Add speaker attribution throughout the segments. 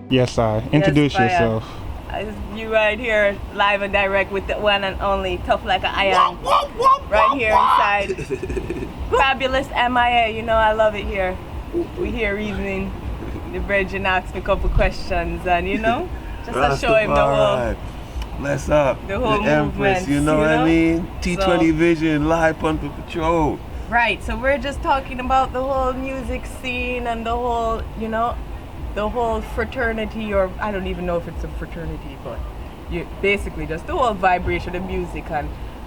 Speaker 1: Yes, I. Introduce
Speaker 2: Fire.
Speaker 1: yourself.
Speaker 2: You right here, live and direct with the one and only Tough like an iron. Right here inside. Fabulous MIA, you know I love it here. We here reasoning. The Virgin asked me a couple questions and just to show him the whole.
Speaker 3: Bless up.
Speaker 2: The whole
Speaker 3: Empress,
Speaker 2: movement.
Speaker 3: you know what I mean? T20 Vision, live Pump Patrol.
Speaker 2: Right, so we're just talking about the whole music scene and the whole, the whole fraternity, or I don't even know if it's a fraternity, but basically just the whole vibration of music.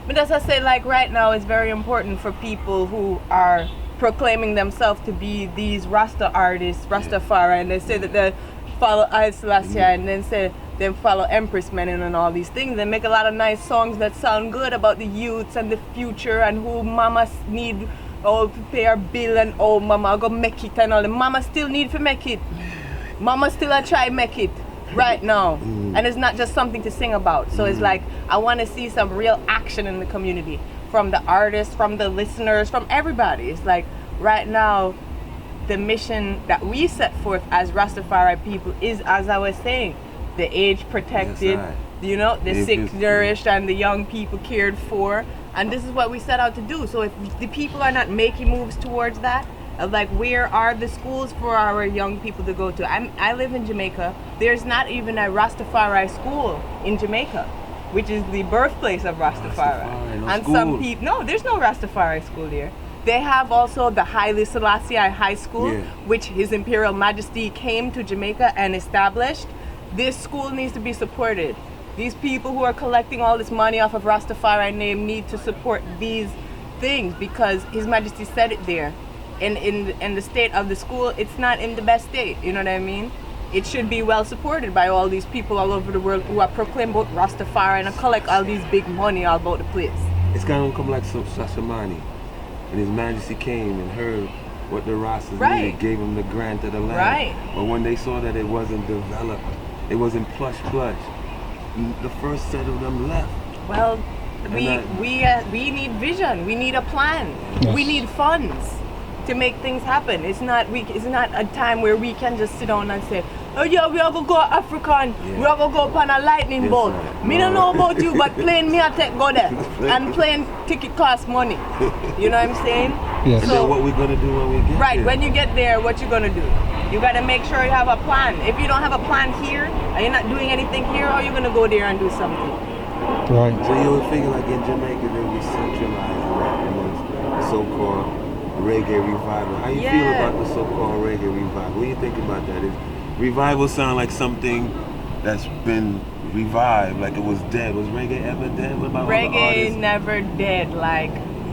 Speaker 2: But as I say, like right now, it's very important for people who are proclaiming themselves to be these Rasta artists, Rastafari, and they say that they follow Haile Selassie, and then say they follow Empress Menin and all these things. They make a lot of nice songs that sound good about the youths and the future and who mamas need to pay her bill and mama go make it and all. The mama still need to make it. Mama still a try make it right now. And it's not just something to sing about. So it's like, I want to see some real action in the community from the artists, from the listeners, from everybody. It's like right now, the mission that we set forth as Rastafari people is, as I was saying, the age protected, the sick nourished and the young people cared for. And this is what we set out to do. So if the people are not making moves towards that, like where are the schools for our young people to go to? I live in Jamaica. There's not even a Rastafari school in Jamaica, which is the birthplace of Rastafari. And some people, there's no Rastafari school there. They have also the Haile Selassie High School, which His Imperial Majesty came to Jamaica and established. This school needs to be supported. These people who are collecting all this money off of Rastafari name need to support these things because His Majesty said it there. In the state of the school, it's not in the best state, you know what I mean? It should be well supported by all these people all over the world who are proclaiming about Rastafari and collect all these big money all about the place.
Speaker 3: It's kind of come like Sashamani. And His Majesty came and heard what the Rastas needed, gave them the grant of the land.
Speaker 2: Right.
Speaker 3: But when they saw that it wasn't developed, it wasn't plush, the first set of them left.
Speaker 2: Well, we need vision. We need a plan.
Speaker 1: Yes.
Speaker 2: We need funds to make things happen. It's not a time where we can just sit down and say, oh yeah, we have to go African, we have to go upon a lightning bolt. Me don't know about you, but plane me I take go there. And plane ticket costs money. You know what I'm saying?
Speaker 1: Yes.
Speaker 3: And then what we're gonna do when we get there?
Speaker 2: When you get there, what you gonna do? You gotta make sure you have a plan. If you don't have a plan here, and you're not doing anything here, how are you gonna go there and do something?
Speaker 1: Right.
Speaker 3: So you would figure like in Jamaica they would centralize that amongst the so-called reggae revival. How you feel about the so-called reggae revival? What do you think about that? Is revival sound like something that's been revived, like it was dead? Was reggae ever dead? What about
Speaker 2: reggae?
Speaker 3: All the artists?
Speaker 2: Never dead,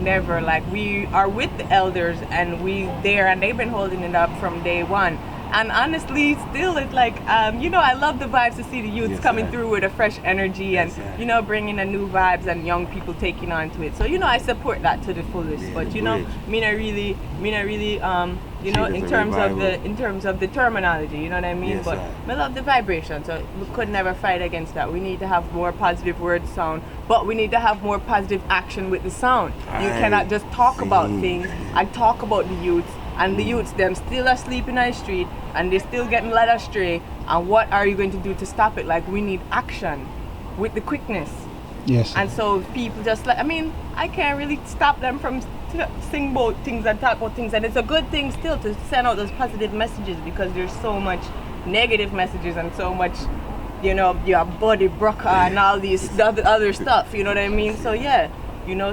Speaker 2: never. Like we are with the elders and and they've been holding it up from day one. And honestly, still it's like, I love the vibes to see the youths coming through with a fresh energy and, bringing a new vibes and young people taking on to it. So, I support that to the fullest.
Speaker 3: Yeah,
Speaker 2: but, me not really, in terms of the terminology, you know what I mean?
Speaker 3: Yes,
Speaker 2: but I love the vibration. So we could never fight against that. We need to have more positive word sound, but we need to have more positive action with the sound. You cannot just talk about things and talk about the youths. And the youths, them still are sleeping on the street and they're still getting led astray. And what are you going to do to stop it? Like, we need action with the quickness.
Speaker 1: Yes.
Speaker 2: And so people just I can't really stop them from sing about things and talk about things. And it's a good thing still to send out those positive messages because there's so much negative messages and so much, your body broke and all these other stuff, you know what I mean? So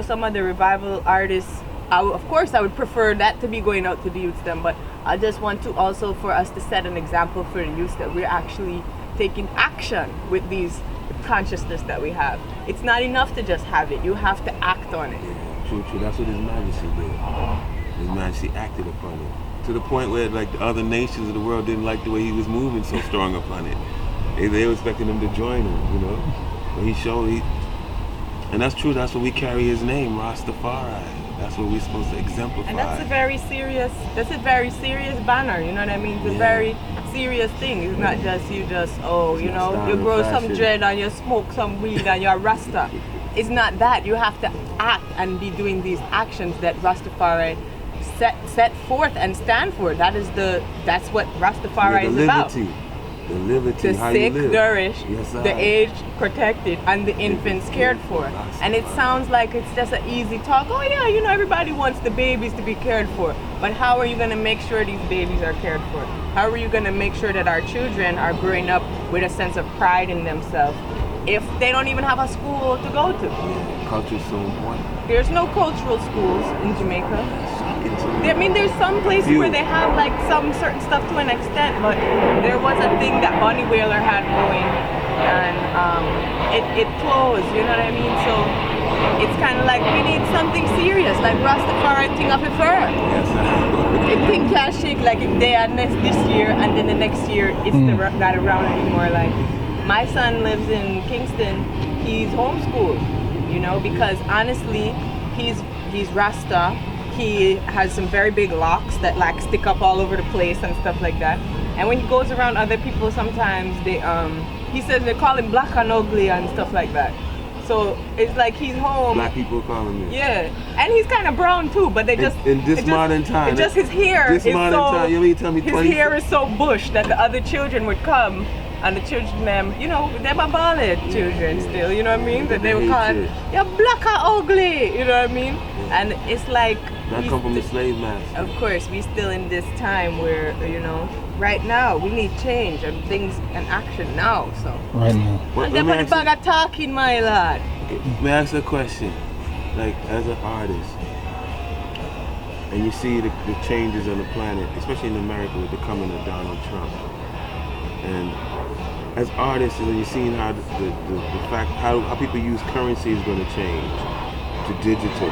Speaker 2: some of the revival artists, of course, I would prefer that to be going out to the youths then, but I just want to also for us to set an example for the youths that we're actually taking action with these consciousness that we have. It's not enough to just have it, you have to act on it.
Speaker 3: True. That's what His Majesty did. His Majesty acted upon it. To the point where like the other nations of the world didn't like the way he was moving so strong upon it. They were expecting him to join him, But he showed, and that's true, that's what we carry his name, Rastafari. That's what we're supposed to exemplify.
Speaker 2: And that's a very serious banner, you know what I mean? It's a very serious thing. It's not just you grow some dread and you smoke some weed and you're a Rasta. it's not that. You have to act and be doing these actions that Rastafari set forth and stand for. That's what Rastafari is about.
Speaker 3: The liberty,
Speaker 2: The
Speaker 3: how
Speaker 2: sick
Speaker 3: you live.
Speaker 2: nourished,
Speaker 3: Yes,
Speaker 2: the aged protected, and the infants cared for. And it sounds like it's just an easy talk. Oh yeah, you know, everybody wants the babies to be cared for. But how are you going to make sure these babies are cared for? How are you going to make sure that our children are growing up with a sense of pride in themselves if they don't even have a school to go to?
Speaker 3: Culture is so important.
Speaker 2: There's no cultural schools in Jamaica. I mean, there's some places
Speaker 3: Few.
Speaker 2: where they have like some certain stuff to an extent, but there was a thing that Bonnie Whaler had going, and it closed. You know what I mean? So it's kind of like we need something serious, like Rastafari thing up for.
Speaker 3: Yes,
Speaker 2: It thing can't shake like if they are this year, and then the next year it's not around anymore. Like my son lives in Kingston. He's homeschooled, you know, because honestly, he's Rasta. He has some very big locks that like stick up all over the place and stuff like that. And when he goes around other people, sometimes he says they call him black and ugly and stuff like that. So it's like he's home.
Speaker 3: Black people calling me.
Speaker 2: Yeah, and he's kind of brown too, but they just
Speaker 3: in this modern time.
Speaker 2: It's just his hair.
Speaker 3: This modern time, you mean tell me
Speaker 2: his
Speaker 3: 20
Speaker 2: hair is so bush that the other children would come. And the children, them are ballad children still, you know what I mean? That they would call it, you're black and ugly, you know what I mean? And it's like...
Speaker 3: That come from the slave master.
Speaker 2: Of course, we still in this time where, you know, right now, we need change and things and action now, so...
Speaker 1: Right now.
Speaker 2: And then put the bag of talking, my lad.
Speaker 3: May I ask a question? Like, as an artist, and you see the changes on the planet, especially in America with the coming of Donald Trump, and as artists, and you're seeing how the fact how people use currency is going to change to digital.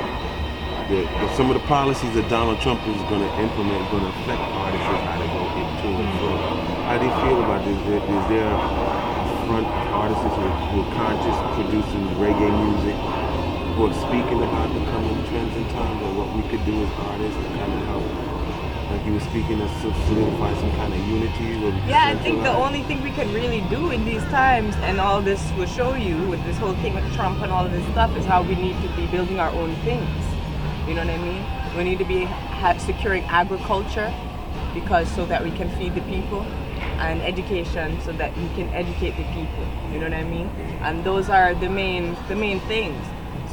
Speaker 3: Some of the policies that Donald Trump is going to implement are going to affect artists and how they go into it. So, how do you feel about this? Is there a front of artists who are conscious producing reggae music, who are speaking about the coming trends and times, or what we could do as artists to kind of help? Like you were speaking of solidify some kind of unity?
Speaker 2: Yeah, I think the only thing we can really do in these times, and all this will show you with this whole thing with Trump and all of this stuff, is how we need to be building our own things. You know what I mean? We need to be securing agriculture so that we can feed the people, and education so that we can educate the people. You know what I mean? And those are the main things.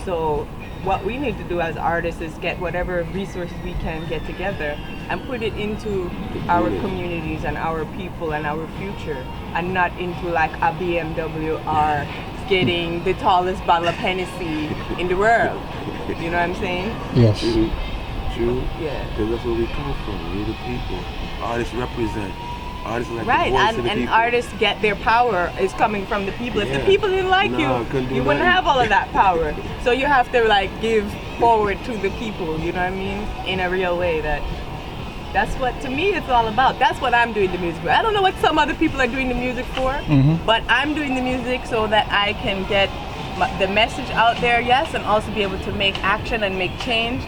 Speaker 2: So what we need to do as artists is get whatever resources we can get together and put it into our communities and our people and our future, and not into like a BMW or getting the tallest bottle of Hennessy in the world. You know what I'm saying?
Speaker 1: Yes.
Speaker 3: True.
Speaker 2: Yeah.
Speaker 3: Because that's where we come from. We're the people. Artists represent. Artists like
Speaker 2: right,
Speaker 3: the voice of the
Speaker 2: and
Speaker 3: people.
Speaker 2: artists get their power is coming from the people. If the people didn't like you wouldn't have all of that power. So you have to like give forward to the people, you know what I mean? In a real way. That's what, to me, it's all about. That's what I'm doing the music for. I don't know what some other people are doing the music for, but I'm doing the music so that I can get the message out there, yes, and also be able to make action and make change.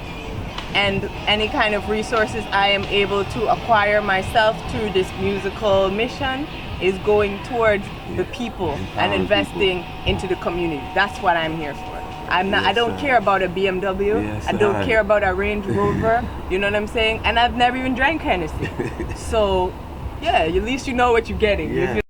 Speaker 2: And any kind of resources I am able to acquire myself through this musical mission is going towards the people and investing into the community. That's what I'm here for. I don't care about a BMW. I don't care about a Range Rover. You know what I'm saying? And I've never even drank Hennessy. So, yeah, at least you know what you're getting. Yeah.